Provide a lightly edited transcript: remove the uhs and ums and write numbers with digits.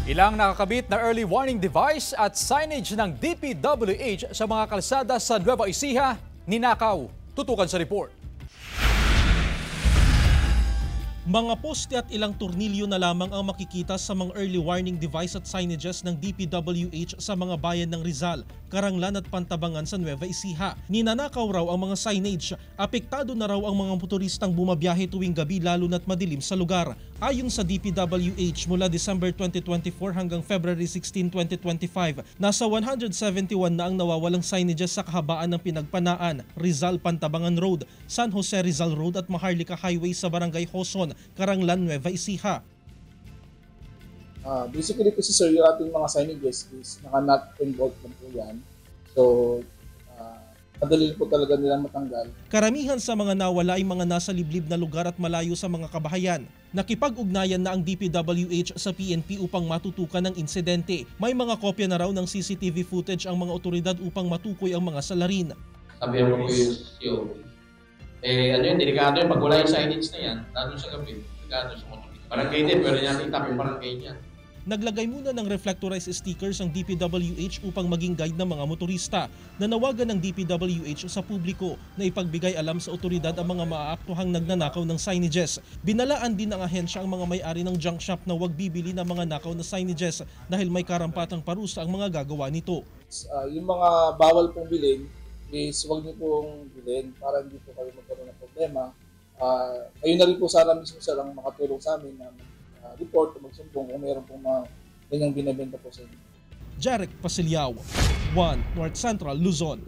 Ilang nakakabit na early warning device at signage ng DPWH sa mga kalsada sa Nueva Ecija, ninakaw. Tutukan sa report. Mga poste at ilang tornilyo na lamang ang makikita sa mga early warning device at signages ng DPWH sa mga bayan ng Rizal, Caranglan at Pantabangan sa Nueva Ecija. Ninanakaw raw ang mga signage. Apektado na raw ang mga motoristang bumabiyahe tuwing gabi lalo na't madilim sa lugar. Ayon sa DPWH, mula December 2024 hanggang February 16, 2025, nasa 171 na ang nawawalang signages sa kahabaan ng Pinagpanaan, Rizal Pantabangan Road, San Jose Rizal Road at Maharlika Highway sa Barangay Hoson, Caranglan, Nueva Ecija. Basically kasi sir, yung ating mga signages is naka-nut and bolt lang po yan. So, madali po talaga nilang matanggal. Karamihan sa mga nawala ay mga nasa liblib na lugar at malayo sa mga kabahayan. Nakipag-ugnayan na ang DPWH sa PNP upang matutukan ng insidente. May mga kopya na raw ng CCTV footage ang mga otoridad upang matukoy ang mga salarin. Sabi mo po yung COP. Delikado yun. Pag wala yung signage na yan, lalo sa gabi, delikado sa motor. Barangay din, pero natin itap yung barangay niya. Naglagay muna ng reflectorized stickers ang DPWH upang maging guide ng mga motorista. Nanawagan ng DPWH sa publiko na ipagbigay alam sa otoridad ang mga maaaktuhang nagnanakaw ng signages. Binalaan din ng ahensya ang mga may-ari ng junk shop na huwag bibili ng mga nakaw na signages dahil may karampatang parusa ang mga gagawa nito. Yung mga bawal pong bilhin is huwag niyo pong bilhin para hindi po kayo magkaroon ng problema. Kayo na rin po sana mismo sir ang makatulong sa amin na report o magsumbong kung mayroon pong mga ganyang binibenta po sa inyo. Jarek Pasiliao, 1 North Central, Luzon.